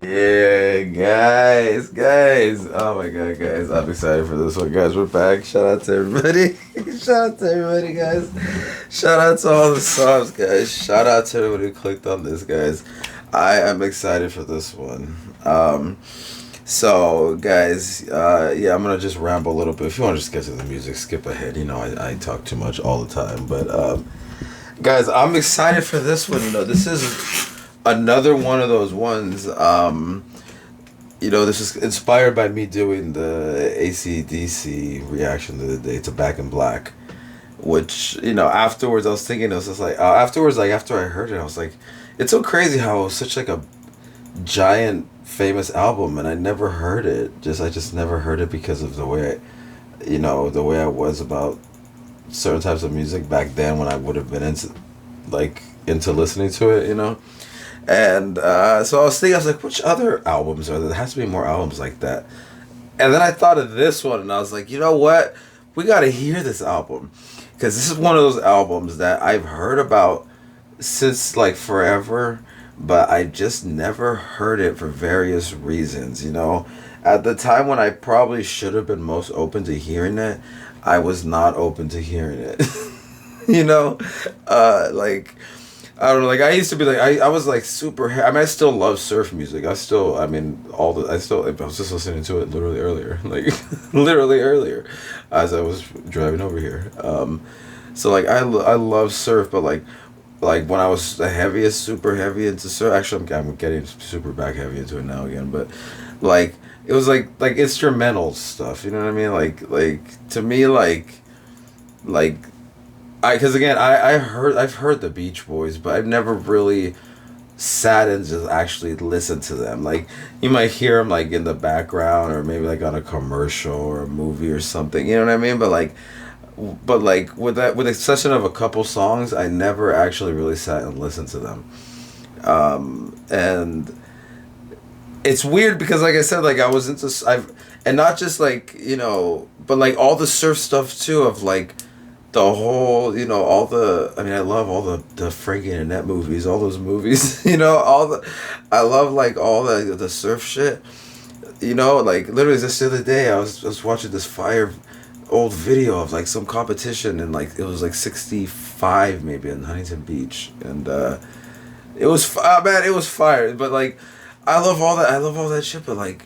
Yeah, guys. Oh my god, guys. I'm excited for this one, guys. We're back. Shout out to everybody. Shout out to everybody, guys. Shout out to all the subs, guys. Shout out to everybody who clicked on this, guys. I am excited for this one. So, guys, yeah, I'm gonna just ramble a little bit. If you want to just get to the music, skip ahead. You know, I talk too much all the time. But, guys, I'm excited for this one. This is another one of those ones. This is inspired by me doing the ACDC reaction the other day to Back in Black, which afterwards I was thinking, I was just like afterwards, like after I heard it, I was like, it's so crazy how it was such like a giant famous album and I never heard it. I just never heard it because of the way I was about certain types of music back then when I would have been into listening to it. And so I was thinking, I was like, which other albums are there? There has to be more albums like that. And then I thought of this one, and I was like, you know what? We got to hear this album. Because this is one of those albums that I've heard about since, like, forever, but I just never heard it for various reasons. At the time when I probably should have been most open to hearing it, I was not open to hearing it. you know? Like... I don't know. Like I used to be like I was like super. I mean, I still love surf music. I mean, I was just listening to it literally earlier, like literally earlier, as I was driving over here. So like I love surf, but like when I was the heaviest, super heavy into surf. Actually, I'm getting super back heavy into it now again. But like it was like instrumental stuff. You know what I mean? Like to me like because again, I've heard the Beach Boys, but I've never really sat and just actually listened to them. Like you might hear them like in the background, or maybe like on a commercial or a movie or something. You know what I mean? But like with the exception of a couple songs, I never actually really sat and listened to them. And it's weird because like I said, like I was into I've and not just like but like all the surf stuff too of like the whole, all the, I mean, I love all the Frankie and Annette movies, all those movies, I love like all the surf shit, like literally just the other day, I was watching this fire old video of like some competition and like, it was like 65 maybe in Huntington Beach. And, man, it was fire. But like, I love all that shit, but like,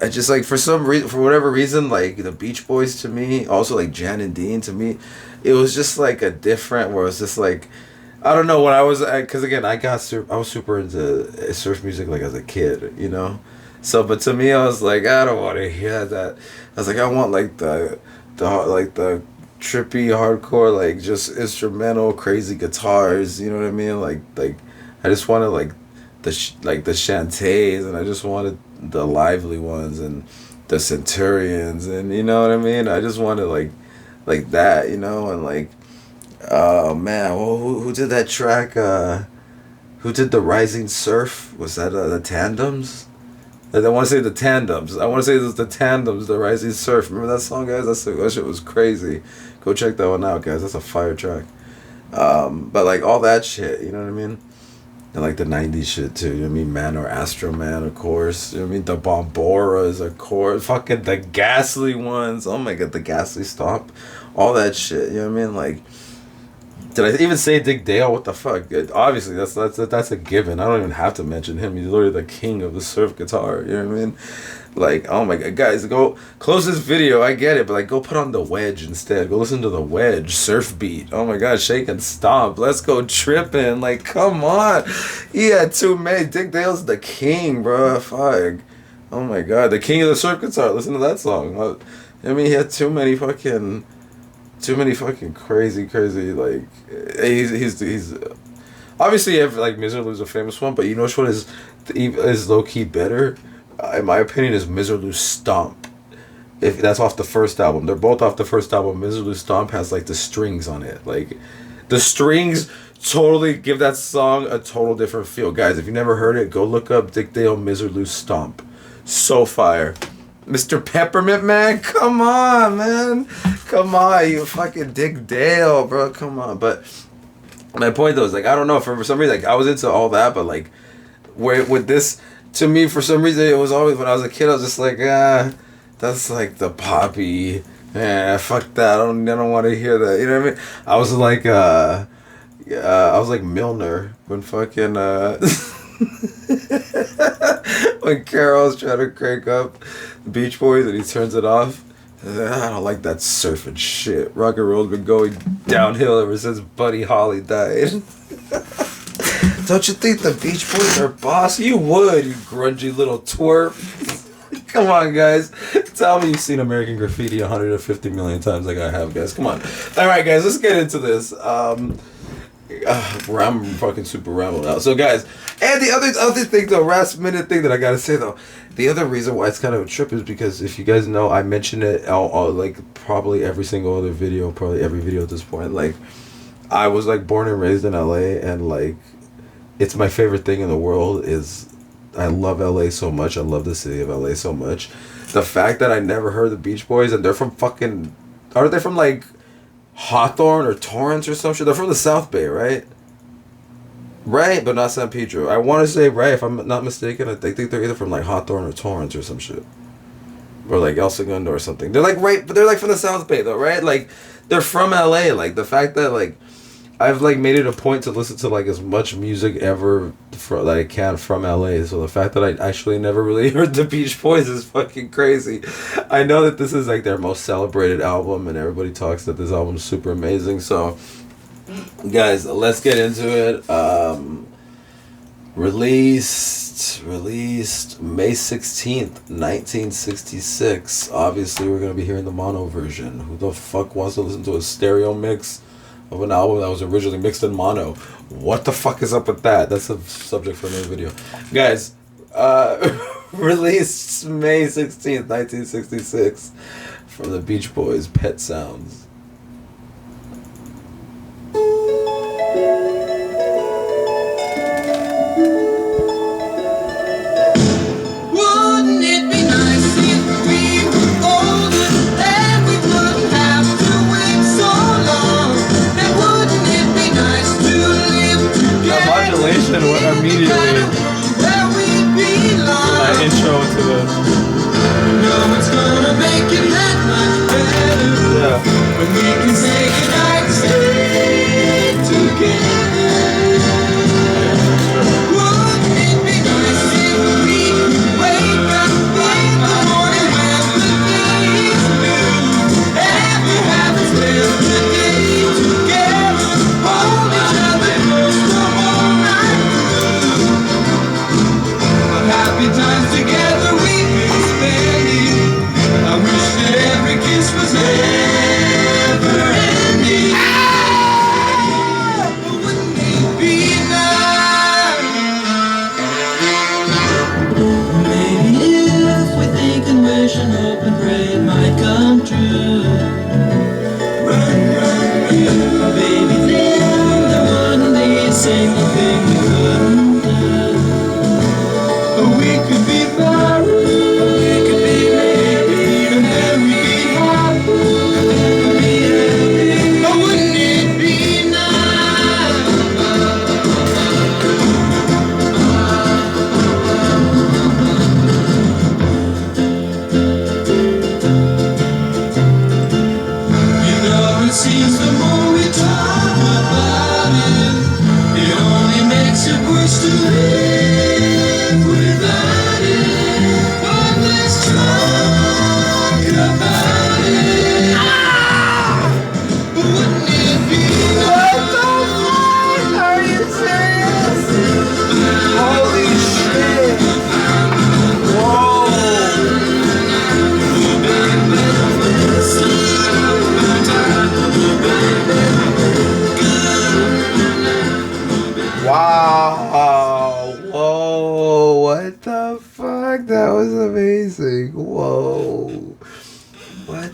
I just like for some reason, for whatever reason, like the Beach Boys to me, also like Jan and Dean to me, it was just like a different. Where it's just like, I don't know when I was, because again I was super into surf music like as a kid. So but to me I was like I don't want to hear that. I was like I want like the trippy hardcore like just instrumental crazy guitars. You know what I mean? Like I just wanted like the Shantays, and I just wanted the lively ones and the Centurions, and you know what I mean. I just wanted like that, and like oh man, well, who did that track? Who did the Rising Surf? Was that the Tandems? I want to say the Tandems. I want to say it was the Tandems, the Rising Surf. Remember that song, guys? That shit was crazy. Go check that one out, guys. That's a fire track. But like all that shit, you know what I mean? And like the 90s shit too, you know what I mean? Man or Astro Man, of course. You know what I mean? The Bomboras, of course. Fucking the Ghastly ones. Oh my god, the Ghastly Stomp. All that shit, you know what I mean? Like, did I even say Dick Dale? What the fuck? Obviously, that's a given. I don't even have to mention him. He's literally the king of the surf guitar, you know what I mean? Like, oh my god, guys, go close this video. I get it, but like, go put on the Wedge instead. Go listen to the Wedge surf beat. Oh my god, shake and stomp. Let's go tripping. Like, come on. He had too many. Dick Dale's the king, bro. Fuck. Oh my god, the king of the surf guitar. Listen to that song. I mean, he had too many fucking crazy. Like, he's obviously like Miserlou's a famous one, but you know which one is low key better? In my opinion, is Miserlou Stomp. If that's off the first album, they're both off the first album. Miserlou Stomp has like the strings on it. Like, the strings totally give that song a total different feel. Guys, if you never heard it, go look up Dick Dale Miserlou Stomp. So fire. Mr. Peppermint Man, come on, man. Come on, you fucking Dick Dale, bro. Come on. But my point though is like I don't know, for some reason like I was into all that, but like where with this to me, for some reason, it was always, when I was a kid, I was just like, that's like the poppy. Yeah, fuck that. I don't want to hear that. You know what I mean? I was like Milner when fucking, when Carol's trying to crank up the Beach Boys and he turns it off. I don't like that surfing shit. Rock and roll's been going downhill ever since Buddy Holly died. Don't you think the Beach Boys are boss? You would, you grungy little twerp. Come on, guys. Tell me you've seen American Graffiti 150 million times like I have, guys. Come on. All right, guys, let's get into this. I'm fucking super rambling out. So, guys, and the other thing, though, last minute thing that I gotta say, though, the other reason why it's kind of a trip is because if you guys know, I mention it like probably every single other video, probably every video at this point. Like, I was like born and raised in LA, and like, it's my favorite thing in the world. I love LA so much. I love the city of LA so much. The fact that I never heard the Beach Boys, and they're from fucking, aren't they from like Hawthorne or Torrance or some shit? They're from the South Bay, right? Right, but not San Pedro. I want to say right, if I'm not mistaken. I think they're either from like Hawthorne or Torrance or some shit, or like El Segundo or something. They're like right, but they're like from the South Bay though, right? Like they're from LA. Like the fact that like I've like made it a point to listen to like as much music ever that I can from LA. So the fact that I actually never really heard the Beach Boys is fucking crazy. I know that this is like their most celebrated album, and everybody talks that this album's super amazing. So, guys, let's get into it. Released May 16th, 1966. Obviously, we're gonna be hearing the mono version. Who the fuck wants to listen to a stereo mix of an album that was originally mixed in mono? What the fuck is up with that? That's a subject for another video. Guys, released May 16th, 1966 from the Beach Boys, Pet Sounds. Immediately intro to this. No one's gonna make it that much better. Yeah. When we can say goodnight and stay together. Wouldn't it be nice if we wake up in the morning when the day's new? Ever have us live the day together, hold each other close the whole night. Happy times together we've been spending. I wish that every kiss was never ending. Wouldn't it be nice? Maybe if we think and wish and hope and pray it might come true. Run, baby, then there wouldn't be a single thing we couldn't do. We could be married, we could be married, and then we'd be happy, but wouldn't it be nice? You know, it seems the more we talk about it, it only makes it worse to live without it. But let's talk about it. But wouldn't it be what the fuck? Are you serious? Holy shit. Whoa. Wow. Whoa. What the fuck? That was amazing. Whoa. What?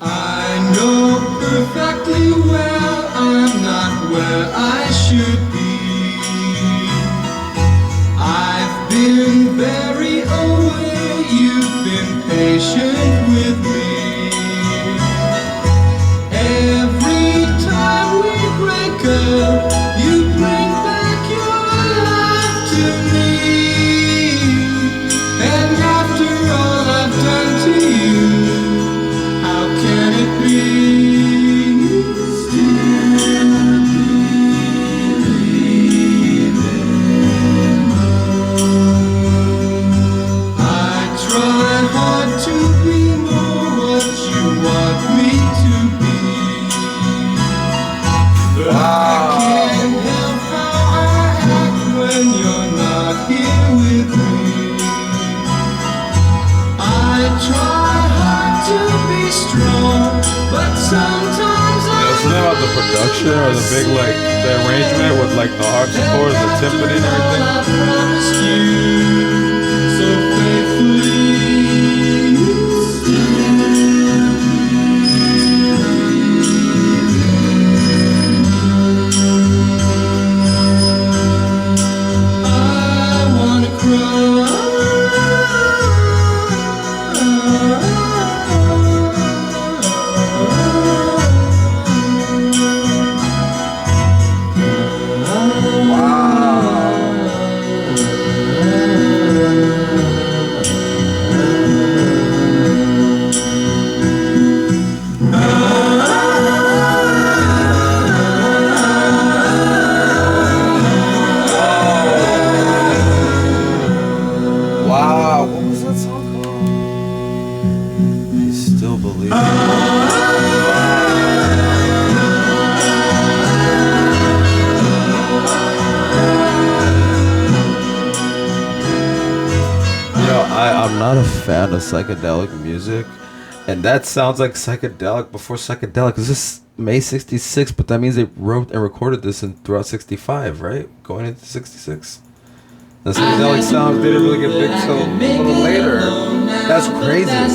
I know perfectly well I'm not where I should be. I've been very aware, you've been patient with something about the production or the big, like, the arrangement with, like, the harpsichord, the timpani and I'm not a fan of psychedelic music, and that sounds like psychedelic before psychedelic. This is May 66, but that means they wrote and recorded this throughout 65, right? Going into 66. The psychedelic sound didn't really get big till a little later. That's crazy. That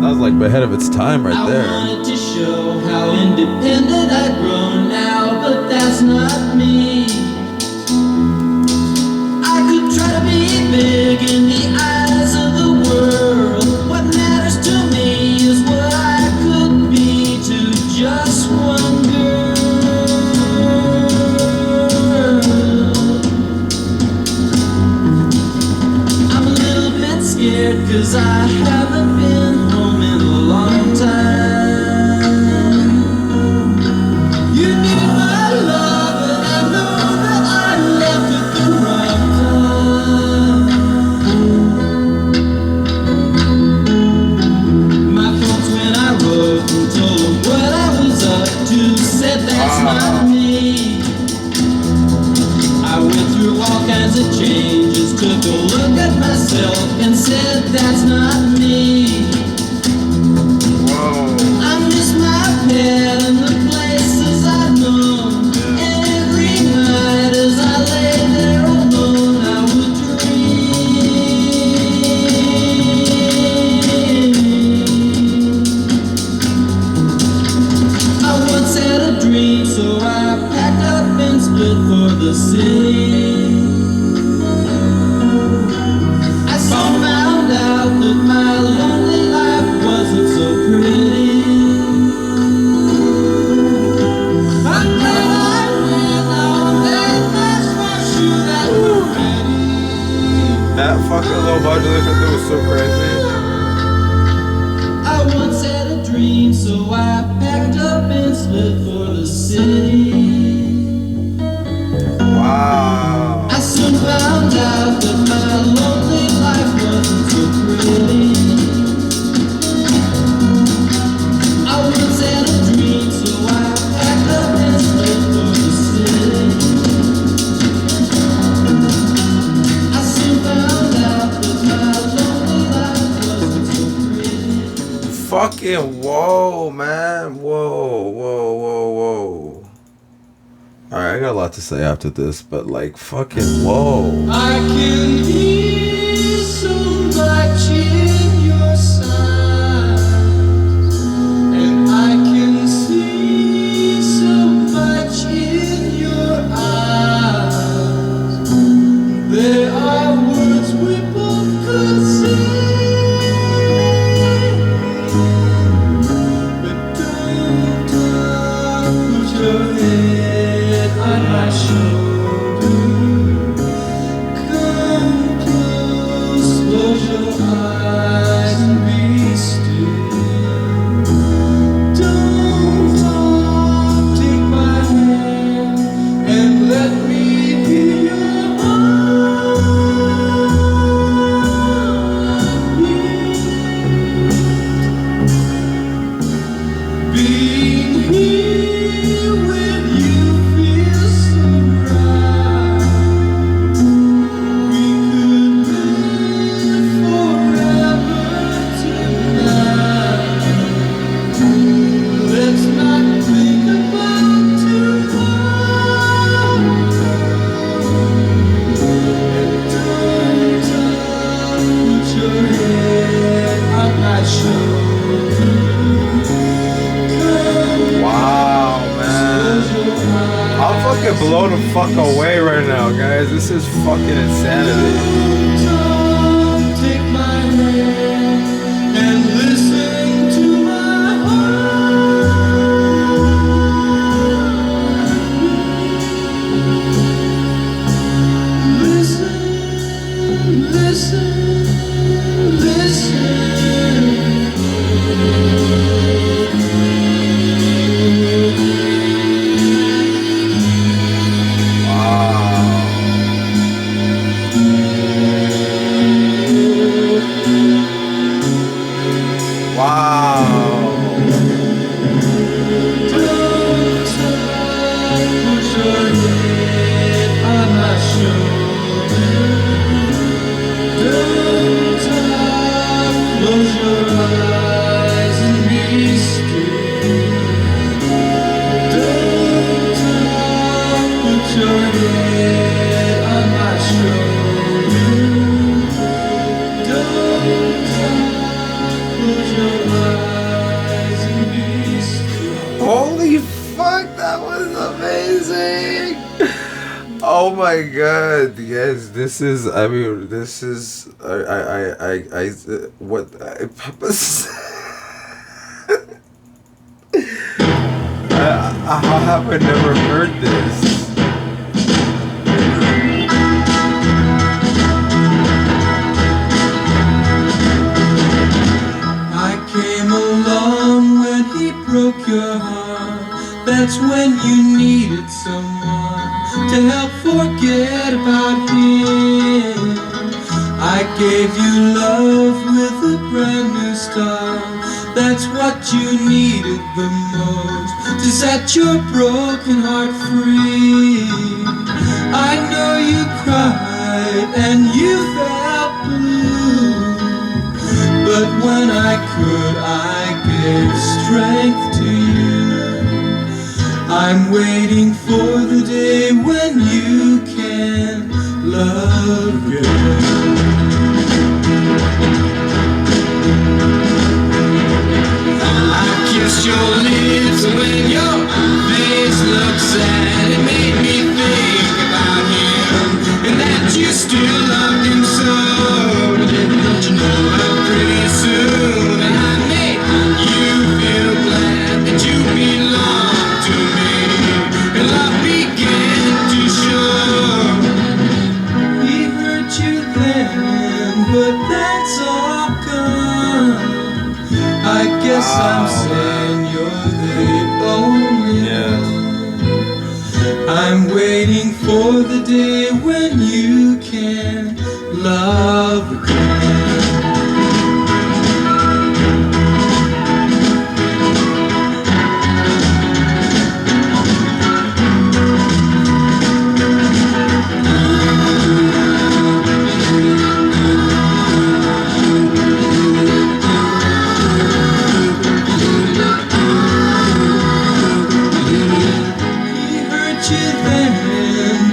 was like ahead of its time right there. I wanted to show how independent I'd grown now, but that's not me. I could try to be big in the eyes of the world. What matters to me is what I could be to just one girl. I'm a little bit scared 'cause I haven't been home in a long time. You need my love and I know that I left at the wrong time. My folks when I wrote and told them what I was up to said that's not me. I went through all kinds of changes, took a look at myself and said that's not me. I miss my pet and the places I've known. Every night as I lay there alone, I would dream. I once had a dream, so I packed up and split for the city. I soon found out that my lonely life wasn't so pretty. I'm glad I went on that last shoe that was ready. That fucking low modulation thing was so crazy. I once had a dream, so I packed up and split for the city. Wow. I soon found out that my lonely life wasn't so pretty. I once had a dream, so I packed up and split for the city. I soon found out that my lonely life wasn't so pretty. Fucking whoa, man. Whoa. Alright, I got a lot to say after this, but like, fucking whoa. I can hear so much in your sighs, and I can see so much in your eyes. There are words we both could say, but don't put your head on my shoulder. Come close, close your eyes. fucking blown the fuck away right now, guys. This is fucking insanity. Take my hand and listen to my heart. Listen, listen, listen. Holy fuck, that was amazing! Oh my god, yes, this is, I mean, this is, what, how have I never heard this? I came along when he broke your heart. That's when you needed someone to help forget about him. I gave you love with a brand new start. That's what you needed the most to set your broken heart free. I know you cried and you felt blue, but when I could, I gave strength to you. I'm waiting for the day when you can love again. I kissed your lips when your face looked sad. It made me think about him and that you still loved him so. Don't you know how pretty soon I made you feel glad that you belong to me, and love began to show. He hurt you then, but that's all gone. I guess I'm saying you're the only one. I'm waiting for the day when you can love again.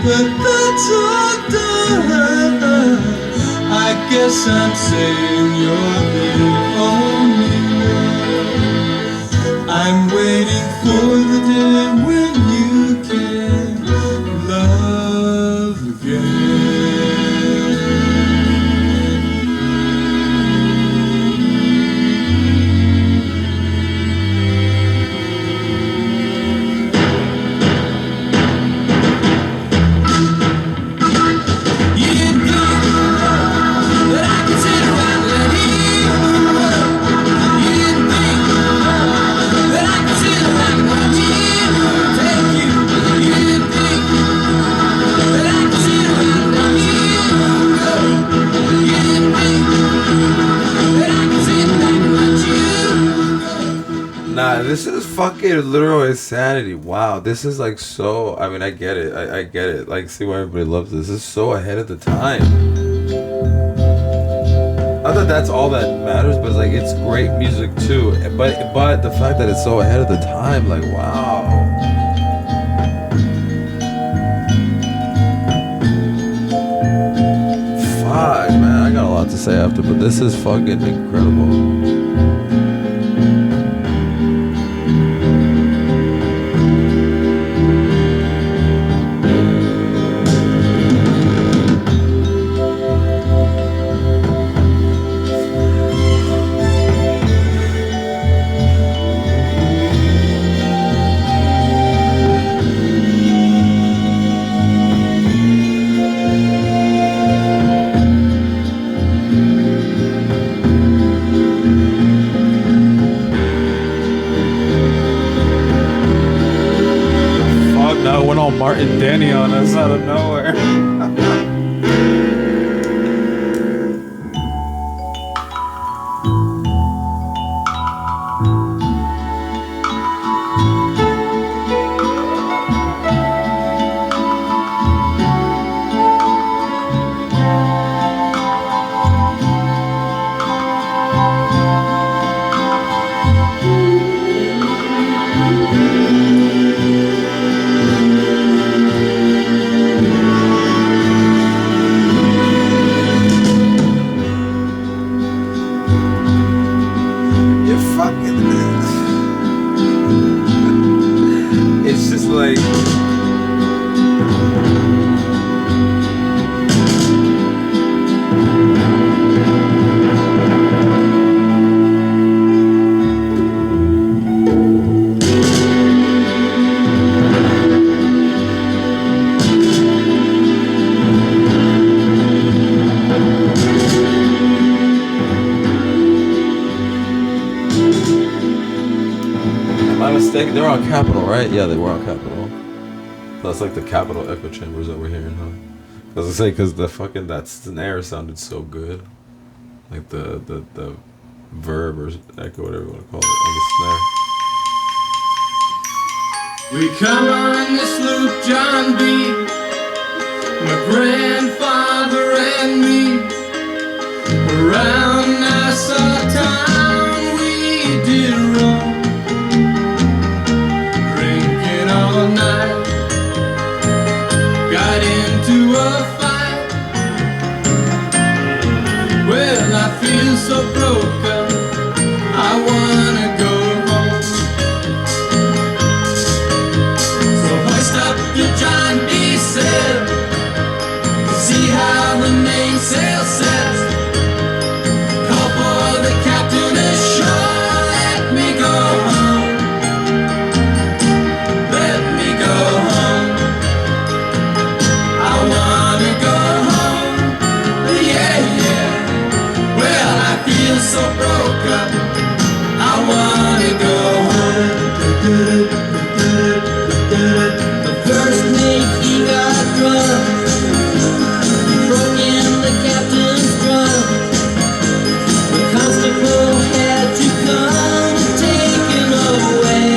But that's all done. I guess I'm saying you're the only one. I'm waiting for the day when you can love again. Nah, this is fucking literal insanity. Wow, this is like so. I mean, I get it. I get it. Like, see why everybody loves this. This is so ahead of the time. Not that that's all that matters, but it's like it's great music too. But the fact that it's so ahead of the time, like, wow. Fuck, man, I got a lot to say after, but this is fucking incredible. Martin Denny on us out of nowhere. It's just like Am I mistaken? They were on Capitol, right? Yeah, they were on Capitol. That's like the Capitol echo chambers that we're hearing, huh? I was gonna say, because the fucking, that snare sounded so good. Like the verb or echo, whatever you want to call it, on the snare. We come on the Sloop John B, my grandfather and me. Around Nassau town we did roam, drinking all night. Got into a fight. Well, I feel so broken, I wanna go home. So hoist up your John B sail, see how the mainsail sets. Call for the captain ashore, let me go home. Let me go home. I wanna go home. Yeah, yeah. Well, I feel so broke up, I wanna go home. The first mate, he got drunk, broke in the captain's drum. The constable had to come and take him away.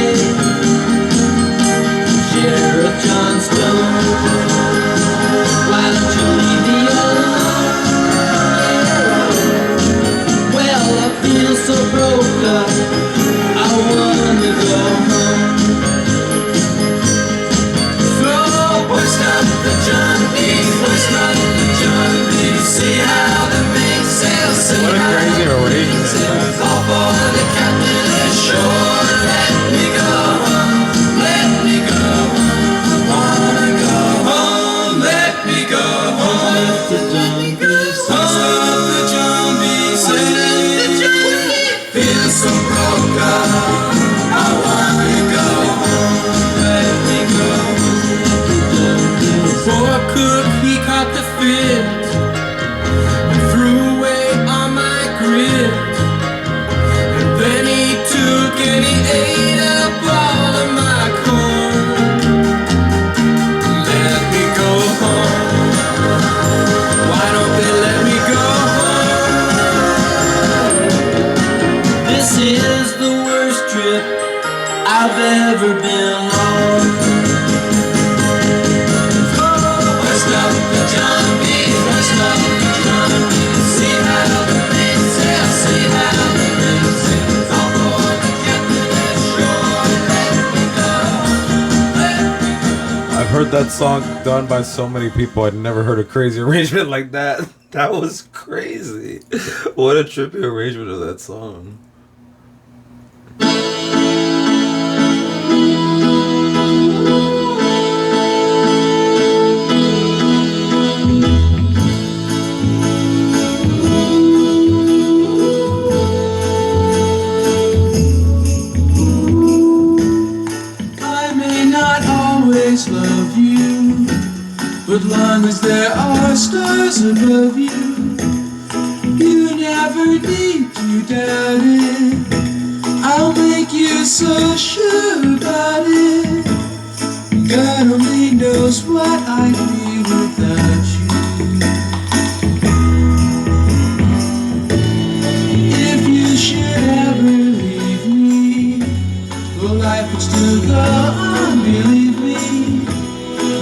Sheriff John Stone, why don't you leave me alone? Well, I feel so broke up, I wanna go home. So hoist up the John B, hoist up the John B, see how the mainsail sets. What a crazy arrangement. Call for the captain ashore, let me go home, let me go home. I wanna go home, let me go home. Hoist up the John B, feel so broke up, I wanna go home, let me go home. Poor cook, he caught the fit and threw away all my grit. And then he took and he ate up all of my corn. Let me go home. Why don't they let me go home? This is the worst trip I've ever been on. Hoist up the John B, hoist up the John B, see how the mainsail, see how the mainsail. Call for the captain ashore, let me go home, let me go. I've heard that song done by so many people. I'd never heard a crazy arrangement like that. that was crazy. What a trippy arrangement of that song. I may not always love you, but long as there are stars above you, you never need to doubt it. I'll make you so sure about it. God only knows. knows what I'd be without you. If you should ever leave me, well, life would still go on, believe me.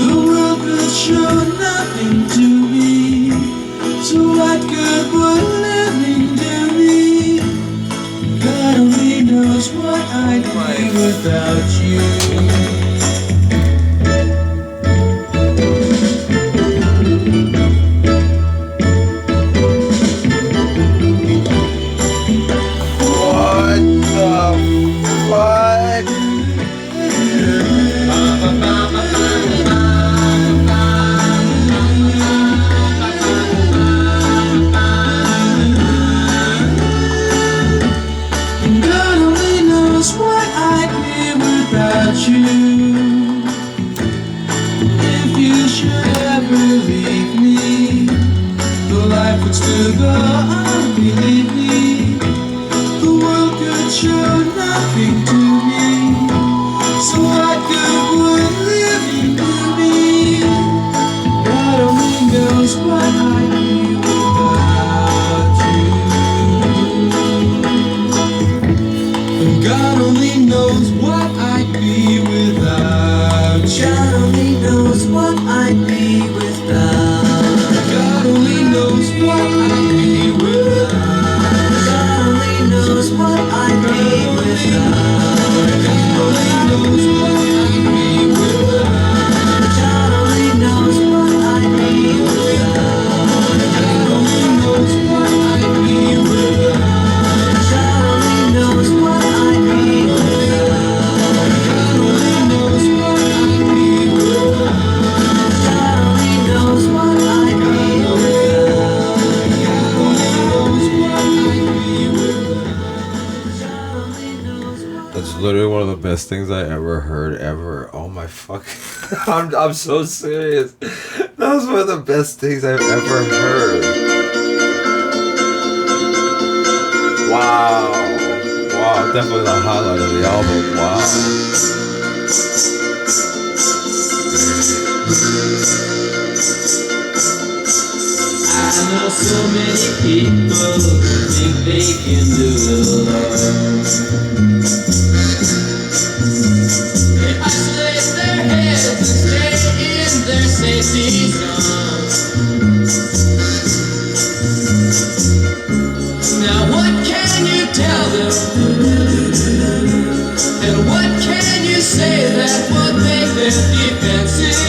The world could show nothing to me. So what good would living do me? God only knows what I'd be without you. God only knows what I'd be without you. If you should ever leave me, the life would still go on, believe me. The world could show nothing to me. So what good would living do me? God only knows what I'd be without you. God only knows what I'd be without you. God only knows what I'd be without. God only knows what I'd be without. God only knows what I'd be without. God only knows what I'd be without. God only knows what I'd be without. God only knows what I'd be without. God only knows what I'd be without. God only knows what I'd be without. God only knows what I'd be without. God only knows what I'd be without. God only knows what. That's literally one of the best things I ever heard ever. Oh my fuck! I'm so serious. That was one of the best things I've ever heard. Wow, wow, definitely the highlight of the album. Wow. I know so many people think they can do it alone. They isolate their heads and stay in their safety zone. Now what can you tell them? And what can you say that would make them defensive?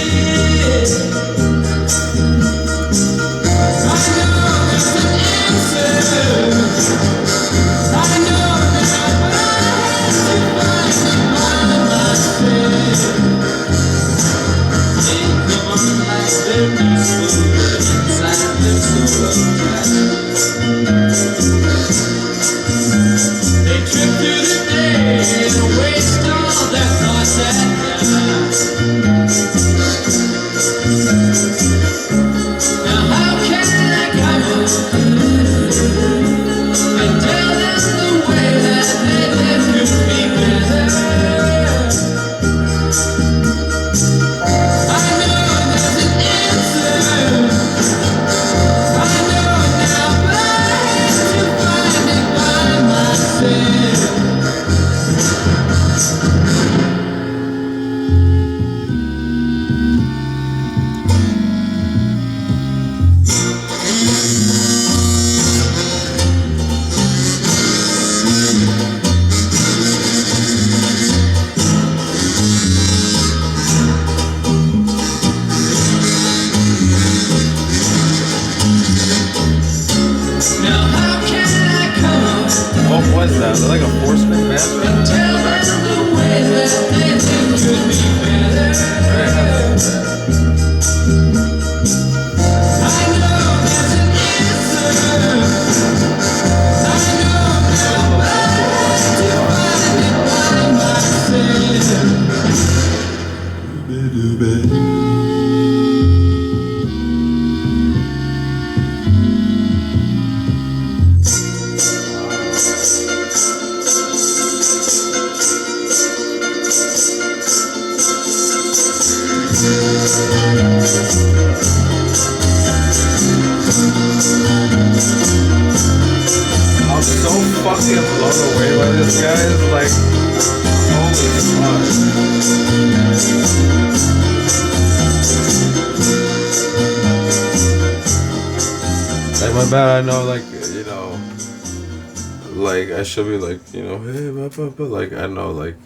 I know there's an answer. I know now, but I have to find it by myself. They come on like they're peaceful, but inside they're so uptight. They trip through the day and waste all their thoughts at night. Now how can I come up and tell them the way that they live could be better? I know there's an answer. I know now, but I have to find it by myself. Now how can I come up What was that? Was that like a four-string bass and drum? tell them the way that they live could be better? I know there's an answer. I know now, but I have to find it by myself. fucking blown away by this guy. It's like, holy fuck. Like my bad, I know, like, you know, like I should be like, you know, hey, but like I know, like,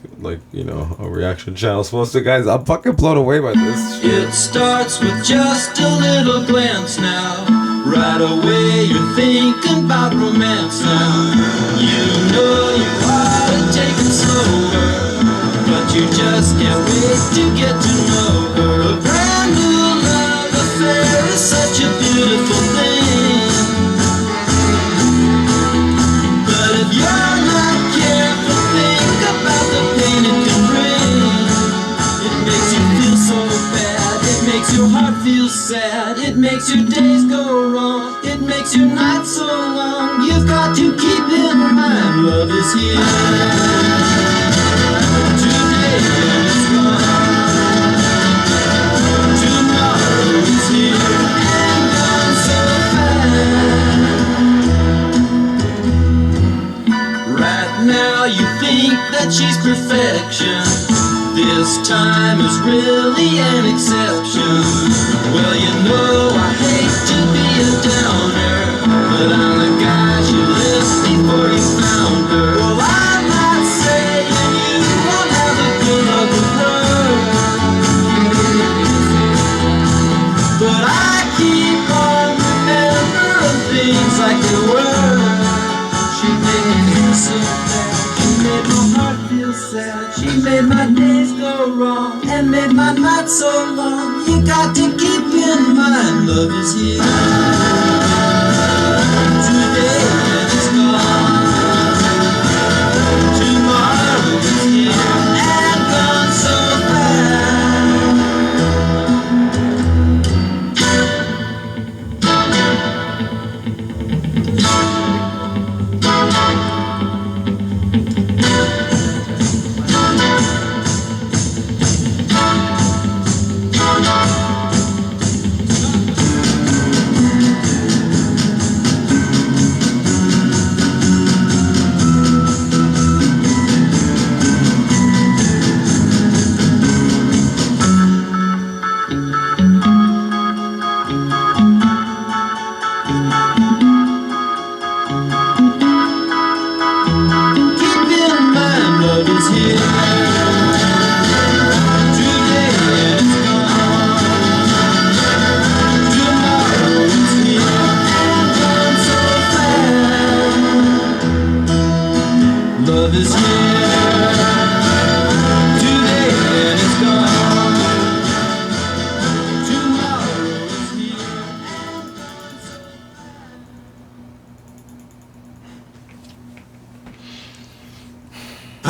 you know, a reaction channel supposed to, guys. I'm fucking blown away by this shit. It starts with just a little glance now. Right away you're thinking about romance now. You know you ought to take it slower, but you just can't wait to get to know her. A brand new love affair is such a beautiful thing. But if you're not careful, think about the pain it can bring. It makes you feel so bad, it makes your heart feel sad, it makes your days go wrong, it makes your nights so long. You've got to keep in mind, love is here today and it's gone. Tomorrow is here and gone so fast. Right now you think that she's perfection. This time is really an exception. Well, you know I hate to be a downer, but I'm the guy she left before you found her. Well, I'm not saying you won't have a good luck with her, but I keep on remembering things like they were. She made me feel so bad, she made my heart feel sad, she made my days go wrong and made my nights so long. You got to keep in mind, love is here today and it's gone. Tomorrow is here and gone so love is here today and it's gone. Tomorrow is here. I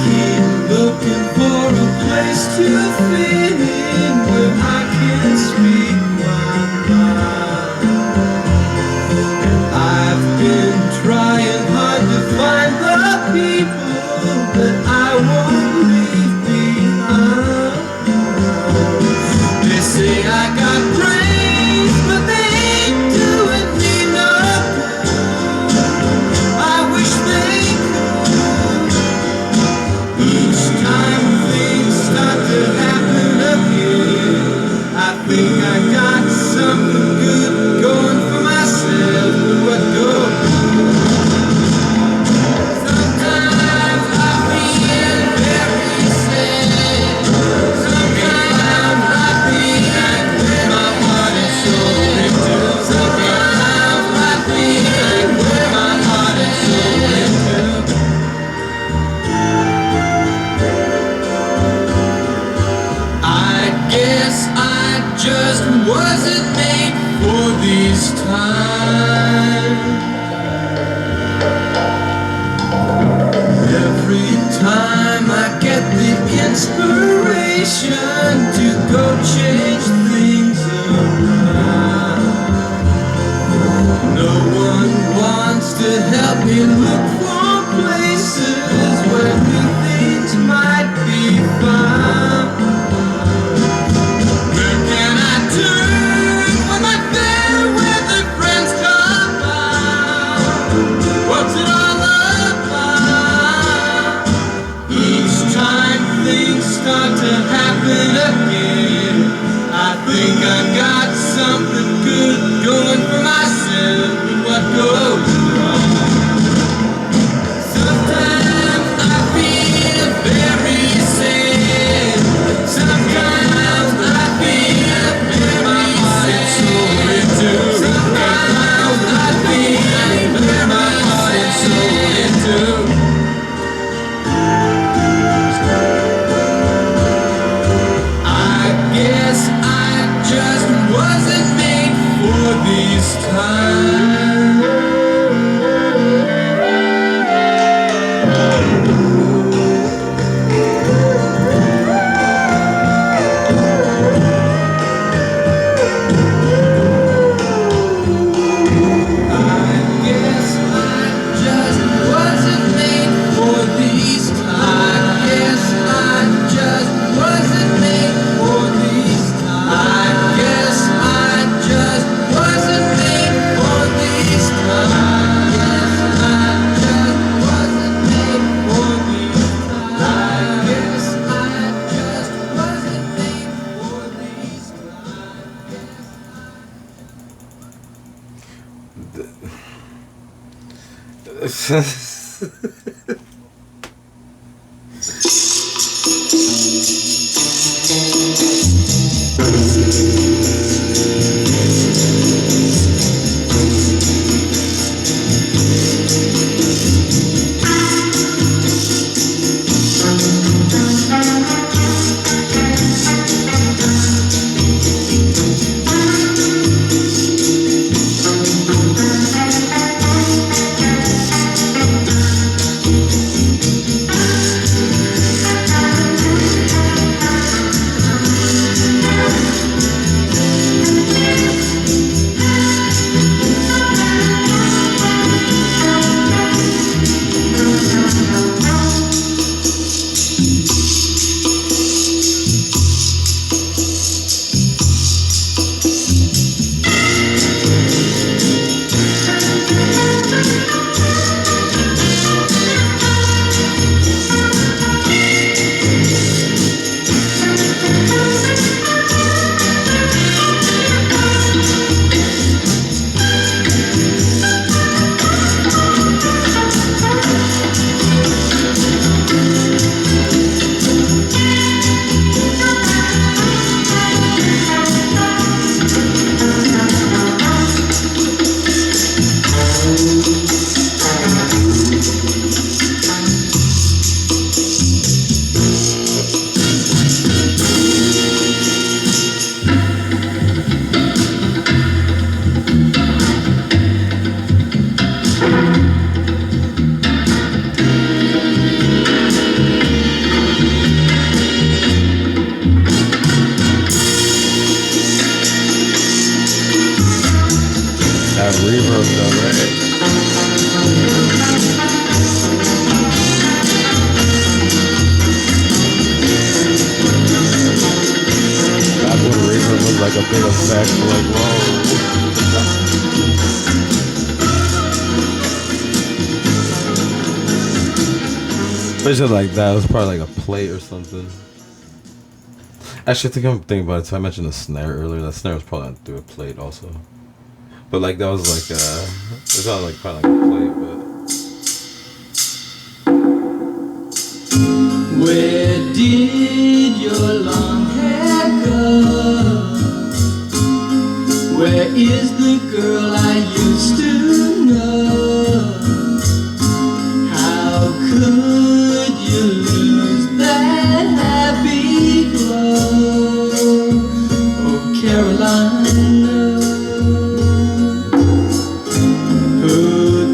keep looking for a place to fit in where I can speak my mind. I've been trying hard to find the people that I won't leave behind. They say I got brains, but they ain't doing me no good. I wish they could. Each time things start to happen again, I think I got something good going for myself, but what goes? Just wasn't made for these times. Every time I get the inspiration to go change things around, no one wants to help me look for places where new things might be found. What's it all about? That reverb though, right? Back when reverb was like a big effect, like whoa. But just like that, it was probably like a plate or something. Actually, I think I'm thinking about it. So I mentioned the snare earlier. That snare was probably through a plate also. But like that was like it's not like kind of like a plate, but Where did your long hair go? Where is the girl I used to know? How could you lose that happy glow? Oh, Caroline, who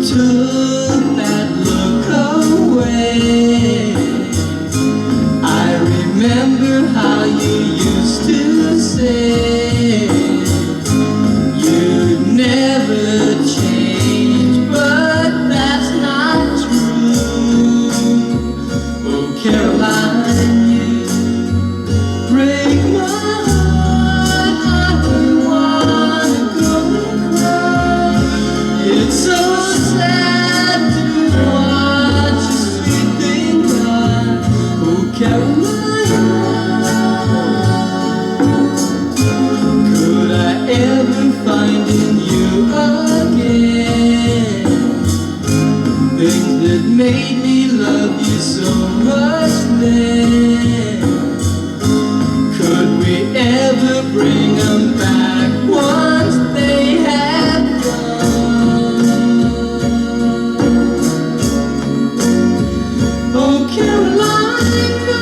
took that look away? I remember how you used to say you'd never change, but that's not true. Oh, Caroline, you break my heart. I don't wanna go and cry. It's so sad to watch a sweet thing die. Oh, Caroline, could I ever find in you again things that made me love you so much then? Could we ever bring them back once they have gone? Oh, Caroline, go.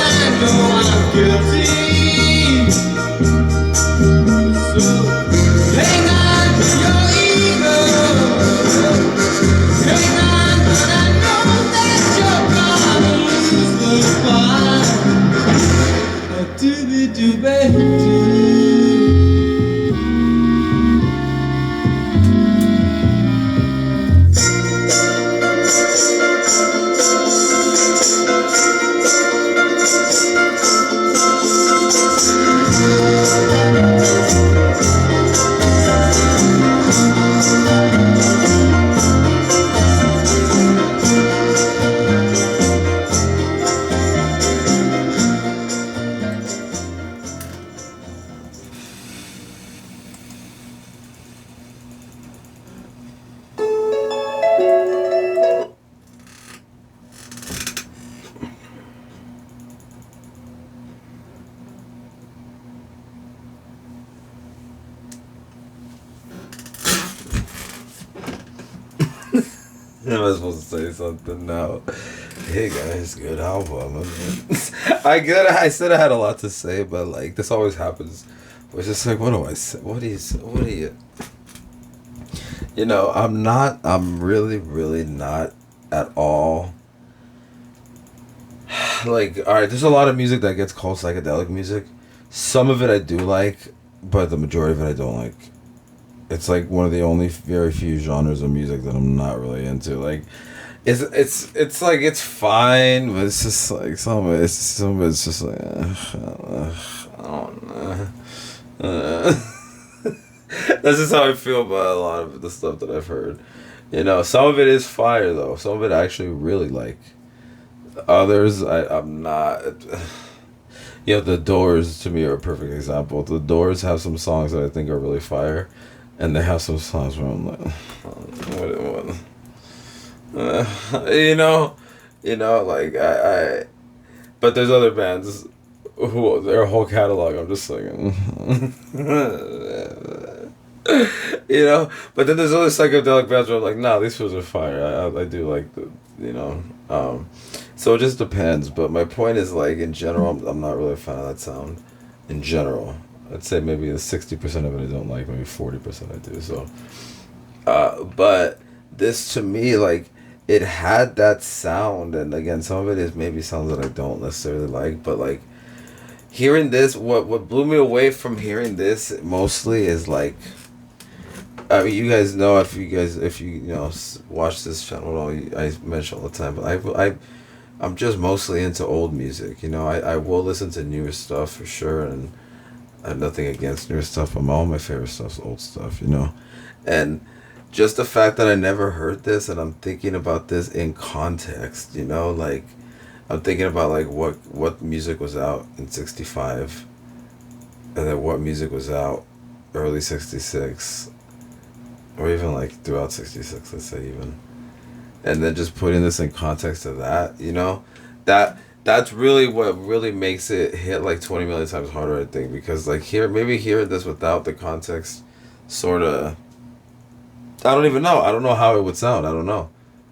I know I'm guilty. So hang on to your ego. Hang on, but I know that you're gonna lose the fight. A doobie-doobie-doo. Am I supposed to say something now? Hey guys, good album. I said I had a lot to say, but like this always happens. It's just like, what do I say? What do you? You know, I'm really not at all. Like, alright, there's a lot of music that gets called psychedelic music. Some of it I do like, but the majority of it I don't like. It's like one of the only very few genres of music that I'm not really into. Like, it's like it's fine, but it's just like some of it's just like I don't know. That's just how I feel about a lot of the stuff that I've heard. You know, some of it is fire though. Some of it I actually really like. Others I'm not. You know, the Doors to me are a perfect example. The Doors have some songs that I think are really fire. And they have some songs where I'm like, you know, like but there's other bands who their whole catalog I'm just like, you know. But then there's other psychedelic bands where I'm like, nah, these fools are fire. I do like the, you know, so it just depends. But my point is like in general, I'm not really a fan of that sound, in general. I'd say maybe the 60% of it I don't like, maybe 40% I do. So, but this to me, like, it had that sound, and again, some of it is maybe sounds that I don't necessarily like, but like, hearing this, what blew me away from hearing this mostly is like, I mean, you guys know if you know watch this channel, I mention all the time, but I'm just mostly into old music. You know, I will listen to newer stuff for sure, and I have nothing against newer stuff, but all my favorite stuff's old stuff, you know? And just the fact that I never heard this and I'm thinking about this in context, you know? Like, I'm thinking about, like, what music was out in 65 and then what music was out early 66 or even, like, throughout 66, let's say even. And then just putting this in context of that, you know? That's really what really makes it hit like 20 million times harder, I think, because like maybe hearing this without the context, sort of. I don't even know. I don't know how it would sound. I don't know.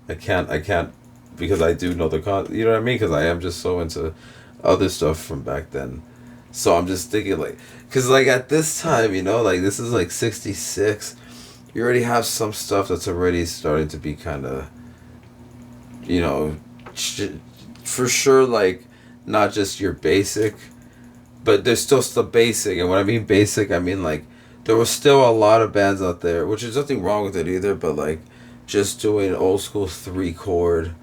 I can't, because I do know the you know what I mean? Because I am just so into other stuff from back then, so I'm just thinking like, because like at this time, you know, like this is like 66, you already have some stuff that's already starting to be kind of, you know, for sure, like, not just your basic, but there's still the basic. And when I mean basic, I mean, like, there was still a lot of bands out there, which is nothing wrong with it either, but, like, just doing old school three chord,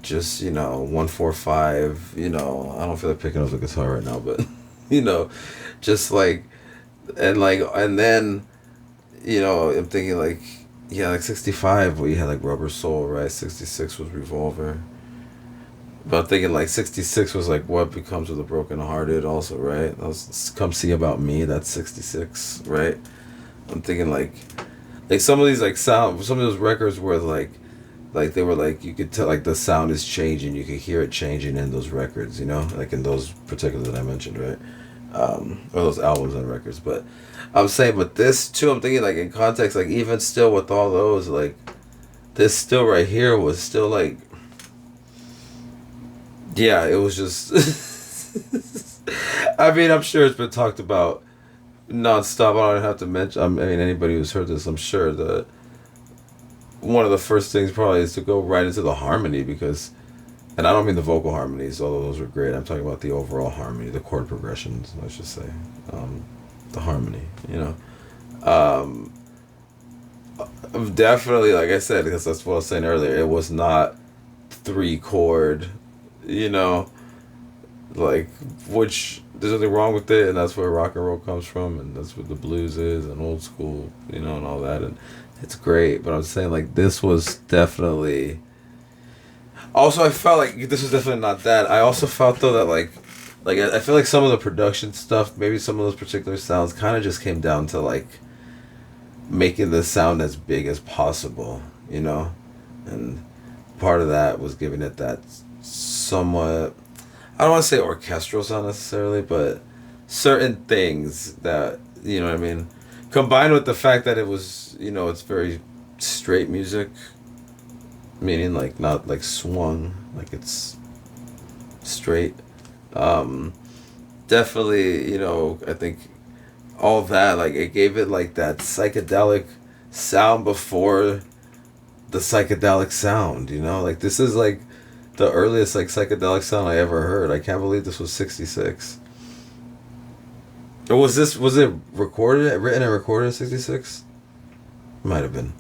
just, you know, 1-4-5, you know, I don't feel like picking up the guitar right now, but, you know, just, like, and then, you know, I'm thinking, like, yeah, like 65, where you had, like, Rubber Soul, right? 66 was Revolver. But I'm thinking like 66 was like What Becomes of the Broken Hearted also, right? That was Come See About Me, that's 66, right? I'm thinking like some of these like some of those records were like they were like, you could tell like the sound is changing, you could hear it changing in those records, you know, like in those particular that I mentioned, right? Or those albums and records. But I'm saying, but this too, I'm thinking like in context, like even still with all those, like this still right here was still like yeah, it was just. I mean, I'm sure it's been talked about nonstop. I don't have to mention. I mean, anybody who's heard this, I'm sure that one of the first things probably is to go right into the harmony because, and I don't mean the vocal harmonies, although those were great. I'm talking about the overall harmony, the chord progressions, I should say, the harmony. You know, definitely, like I said, because that's what I was saying earlier. It was not 3 chord, you know, like which there's nothing wrong with it, and that's where rock and roll comes from, and that's what the blues is, and old school, you know, and all that, and it's great. But I'm saying like this was definitely. Also, I felt like this was definitely not that. I also felt though that like I feel like some of the production stuff, maybe some of those particular sounds, kind of just came down to like making the sound as big as possible, you know, and part of that was giving it that somewhat. I don't want to say orchestral sound necessarily, but certain things that, you know what I mean, combined with the fact that it was, you know, it's very straight music, meaning like not like swung, like it's straight. Definitely, you know, I think all that, like it gave it like that psychedelic sound before the psychedelic sound, you know, like this is like the earliest like psychedelic sound I ever heard. I can't believe this was 66. Or was it recorded, written and recorded in 66? Might have been.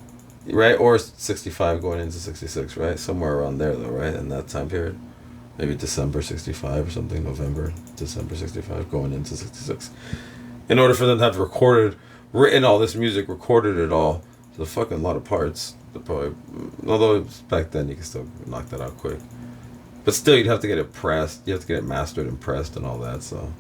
Right? Or 65 going into 66, right? Somewhere around there though, right? In that time period. Maybe December 65 or something, November, December 65 going into 66. In order for them to have written all this music, recorded it all, it's a fucking lot of parts. Probably, although back then you could still knock that out quick. But still, you'd have to get it pressed. You have to get it mastered and pressed and all that. So,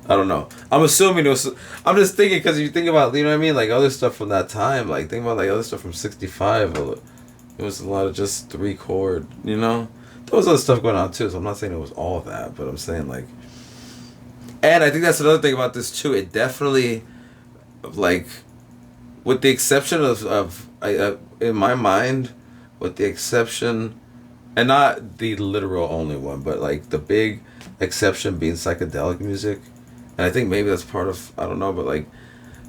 I don't know. I'm assuming it was. I'm just thinking because you think about, you know what I mean, like other stuff from that time. Like think about like other stuff from '65. It was a lot of just 3 chord. You know, there was other stuff going on too. So I'm not saying it was all that, but I'm saying like. And I think that's another thing about this too. It definitely, like, with the exception of in my mind, with the exception. And not the literal only one, but like the big exception being psychedelic music. And I think maybe that's part of, I don't know, but like,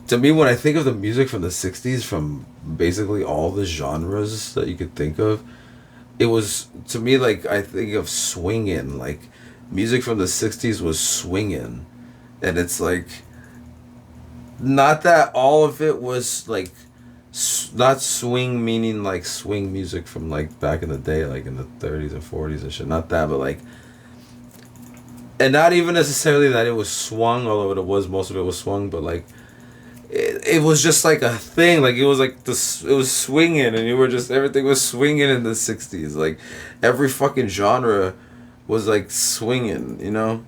to me, when I think of the music from the 60s, from basically all the genres that you could think of, it was, to me, like, I think of swinging. Like, music from the 60s was swinging. And it's like, not that all of it was like, not swing meaning like swing music from like back in the day, like in the 30s and 40s and shit, not that, but like, and not even necessarily that it was swung, although it was, most of it was swung, but like it was just like a thing, like it was like it was swinging, and you were just, everything was swinging in the 60s, like every fucking genre was like swinging, you know,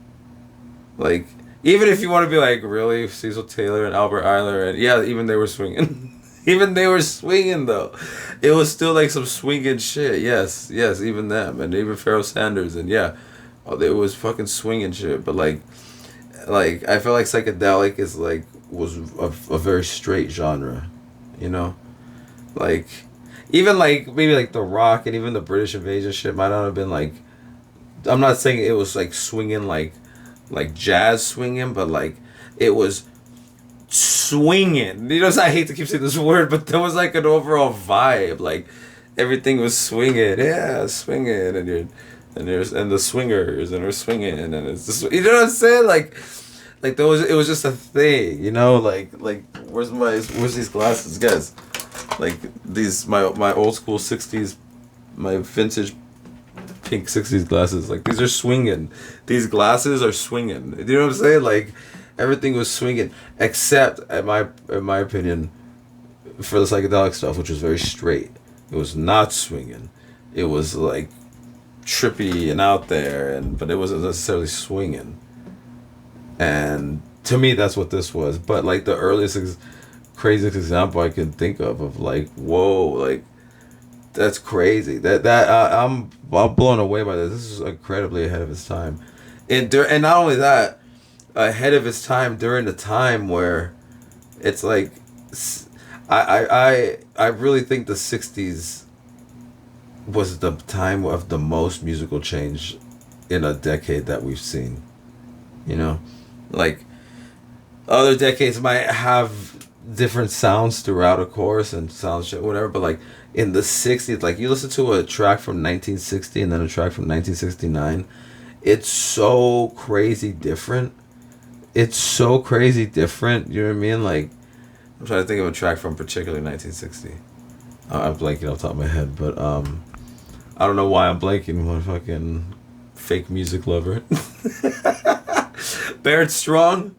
like even if you want to be like, really, Cecil Taylor and Albert Ayler, and yeah, even they were swinging. Even they were swinging though. It was still like some swinging shit. Yes, even them, and even Pharoah Sanders, and yeah, it was fucking swinging shit. But like I feel like psychedelic is like was a very straight genre, you know, like even like maybe like the rock and even the British invasion shit might not have been like. I'm not saying it was like swinging like jazz swinging, but like it was. Swinging, you know, I hate to keep saying this word, but there was like an overall vibe, like everything was swinging, yeah, swinging, and the swingers, and they're swinging, and it's just, you know what I'm saying, like there was, it was just a thing, you know, like where's these glasses, guys, like these my old school 60s, my vintage pink 60s glasses, like these are swinging, these glasses are swinging, you know what I'm saying, like. Everything was swinging, except, in my opinion, for the psychedelic stuff, which was very straight. It was not swinging. It was like trippy and out there, but it wasn't necessarily swinging. And to me, that's what this was. But like the earliest, craziest example I can think of like, whoa, like that's crazy. I'm blown away by this. This is incredibly ahead of its time, and not only that. Ahead of his time during the time where it's like I really think the 60s was the time of the most musical change in a decade that we've seen. You know, like other decades might have different sounds throughout a chorus and sound shit, whatever. But like in the '60s, like you listen to a track from 1960 and then a track from 1969, it's so crazy different. It's so crazy different. You know what I mean? Like I'm trying to think of a track from particularly 1960. I'm blanking off the top of my head, but I don't know why I'm blanking. I'm a fucking fake music lover. Barrett Strong,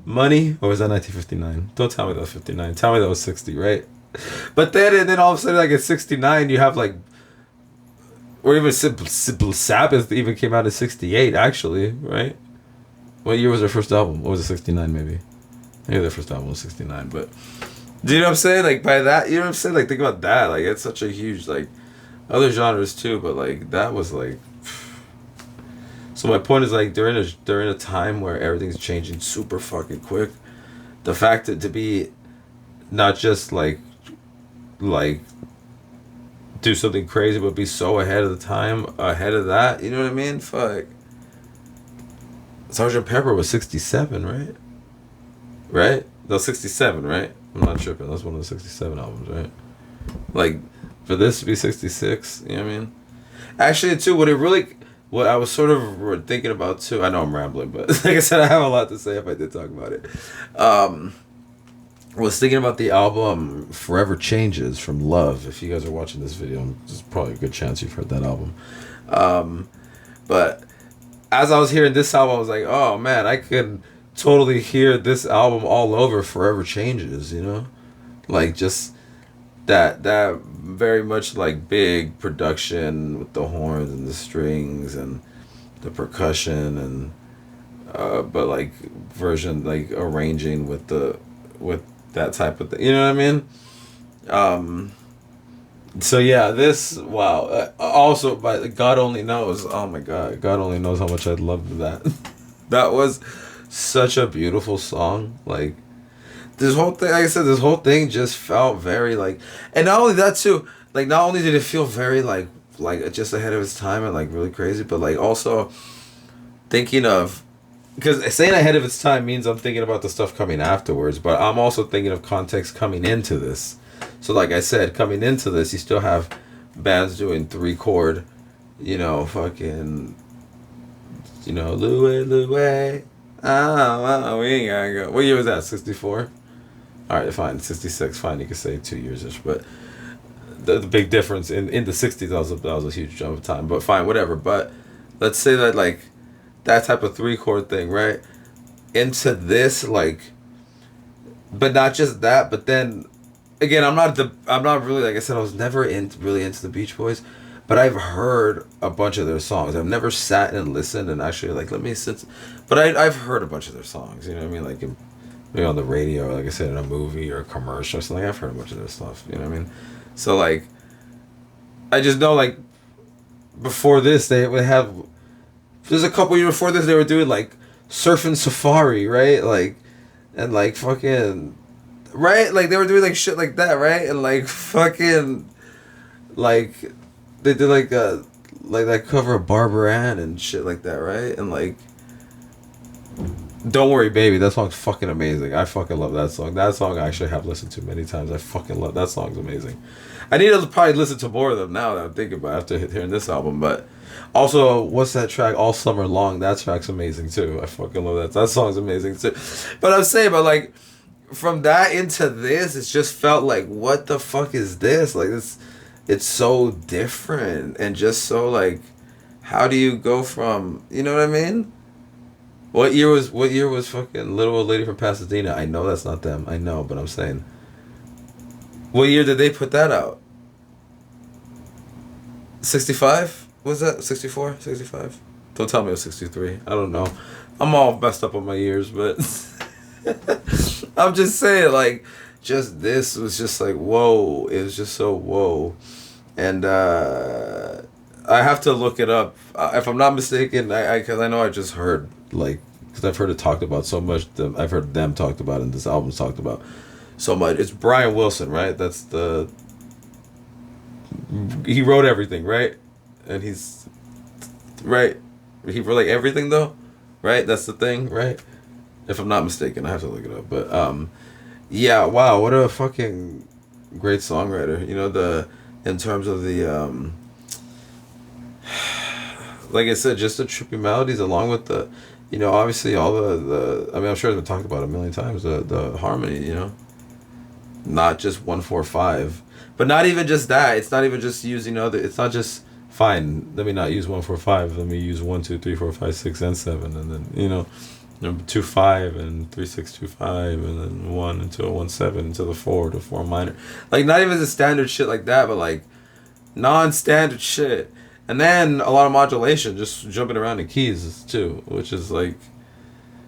Money, or was that 1959? Don't tell me that was 59. Tell me that was 60, right? But then, and then all of a sudden, like at 69, you have like, or even Sabbath even came out in 68, actually, right? What year was their first album? Or was it 69 maybe? Maybe their first album was 69, but do you know what I'm saying? Like by that, you know what I'm saying? Like think about that. Like it's such a huge, like other genres too, but like that was like. So my point is like during a time where everything's changing super fucking quick, the fact that to be not just like do something crazy but be so ahead of the time, ahead of that, you know what I mean? Fuck. Sgt. Pepper was 67, right? Right? No, 67, right? I'm not tripping. That's one of the 67 albums, right? Like for this to be 66, you know what I mean? Actually too, what I was sort of thinking about too, I know I'm rambling, but like I said, I have a lot to say if I did talk about it. Was thinking about the album Forever Changes from Love. If you guys are watching this video, there's probably a good chance you've heard that album. But as I was hearing this album, I was like, oh man, I could totally hear this album all over Forever Changes, you know? Like just that very much like big production with the horns and the strings and the percussion and but like version like arranging with that type of thing, you know what I mean? So yeah, this wow. Also, but God only knows. Oh my God, God only knows how much I loved that. That was such a beautiful song. Like this whole thing, like I said, this whole thing just felt very like, and not only that too. Like not only did it feel very like just ahead of its time and like really crazy, but like also thinking of, because saying ahead of its time means I'm thinking about the stuff coming afterwards, but I'm also thinking of context coming into this. So like I said, coming into this, you still have bands doing 3-chord, you know, fucking, you know, Louie, we ain't gotta go. What year was that, 64? Alright, fine, 66, fine, you could say 2 years-ish, but the big difference in the 60s, that was a huge jump of time, but fine, whatever. But let's say that like, that type of 3-chord thing, right? Into this, like, but not just that, but then again, I'm not really, like I said, I was never really into the Beach Boys, but I've heard a bunch of their songs. I've never sat and listened and actually like let me sit, but I've heard a bunch of their songs. You know what I mean? Like maybe on the radio, or like I said, in a movie or a commercial or something. I've heard a bunch of their stuff. You know what I mean? So like, I just know like before this they would have. There's a couple years before this they were doing like Surfing Safari, right? Like, and like fucking, right? Like they were doing like shit like that, right? And like fucking, like they did like that cover of Barbara Ann and shit like that, right? And like, Don't Worry Baby, that song's fucking amazing. I fucking love that song. That song I actually have listened to many times. I fucking love that song's amazing. I need to probably listen to more of them now that I'm thinking about it after hearing this album, but. Also, what's that track? All Summer Long. That track's amazing too. I fucking love that. That song's amazing too. But I'm saying, but like, from that into this, it's just felt like, what the fuck is this? Like this, it's so different and just so like, how do you go from? You know what I mean? What year was fucking Little Old Lady from Pasadena? I know that's not them. I know, but I'm saying, what year did they put that out? 65? Was that 64? 65? Don't tell me it was 63. I don't know. I'm all messed up on my years, but I'm just saying, like, just this was just like, whoa. It was just so whoa. And I have to look it up. If I'm not mistaken, because I know I just heard, like, because I've heard it talked about so much. I've heard them talked about and this album's talked about so much. It's Brian Wilson, right? That's he wrote everything, right? And he's right. He wrote like everything though, right? That's the thing, right? If I'm not mistaken, I have to look it up. But yeah, wow, what a fucking great songwriter. You know, in terms of the like I said, just the trippy melodies along with the, you know, obviously all the I mean, I'm sure it's been talked about a million times, the harmony, you know, not just 1-4-5, but not even just that. It's not even just using other. It's not just fine. Let me not use 1-4-5. Let me use 1-2-3-4-5-6 and 7, and then you know, 2-5 and 3-6-2-5, and then 1 into a 1-7 into the 4 to 4 minor. Like not even the standard shit like that, but like non-standard shit. And then a lot of modulation, just jumping around in keys too, which is like,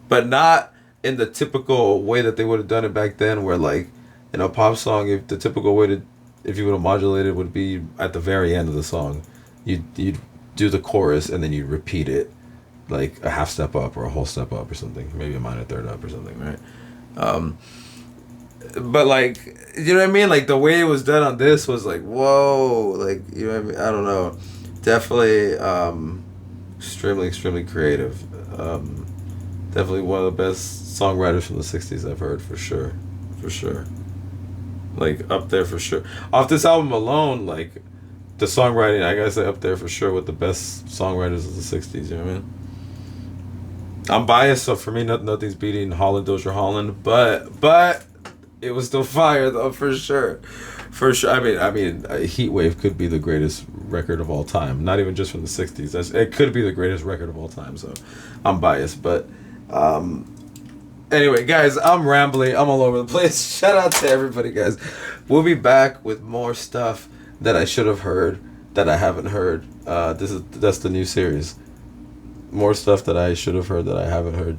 but not in the typical way that they would have done it back then, where like in a pop song, if the typical way to, if you would have modulated, would be at the very end of the song, you'd do the chorus and then you'd repeat it, like a half step up or a whole step up or something, maybe a minor third up or something, right? But like, you know what I mean? Like the way it was done on this was like, whoa, like, you know what I mean? I don't know. Definitely extremely creative. Definitely one of the best songwriters from the 60s I've heard, for sure. For sure. Like up there for sure. Off this album alone, like the songwriting, I gotta say up there for sure with the best songwriters of the 60s, you know what I mean? I'm biased, so for me nothing's beating Holland, Dozier Holland, but it was still fire though, for sure. For sure. I mean, Heat Wave could be the greatest record of all time. Not even just from the 60s. It could be the greatest record of all time. So, I'm biased. But, anyway, guys, I'm rambling. I'm all over the place. Shout out to everybody, guys. We'll be back with more stuff that I should have heard that I haven't heard. That's the new series. More stuff that I should have heard that I haven't heard.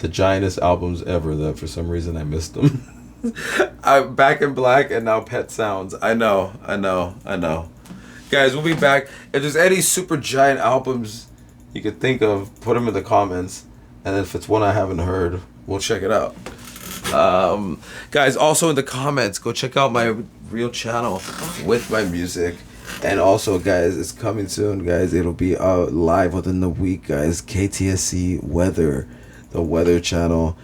The giantest albums ever that for some reason I missed them. I'm Back in Black and now Pet Sounds. I know. Guys, we'll be back. If there's any super giant albums you could think of, put them in the comments. And if it's one I haven't heard, we'll check it out. Guys, also in the comments, go check out my real channel with my music. And also, guys, it's coming soon, guys. It'll be live within the week, guys. KTSE Weather, the Weather Channel.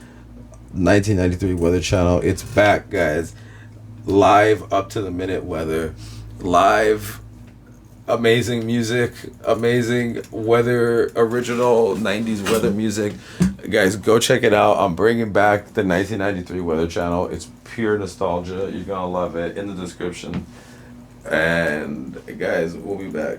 1993 Weather Channel. It's back, guys. Live up to the minute weather. Live amazing music, amazing weather, original 90s weather music. Guys, go check it out. I'm bringing back the 1993 Weather Channel. It's pure nostalgia. You're gonna love it. In the description. And guys, we'll be back.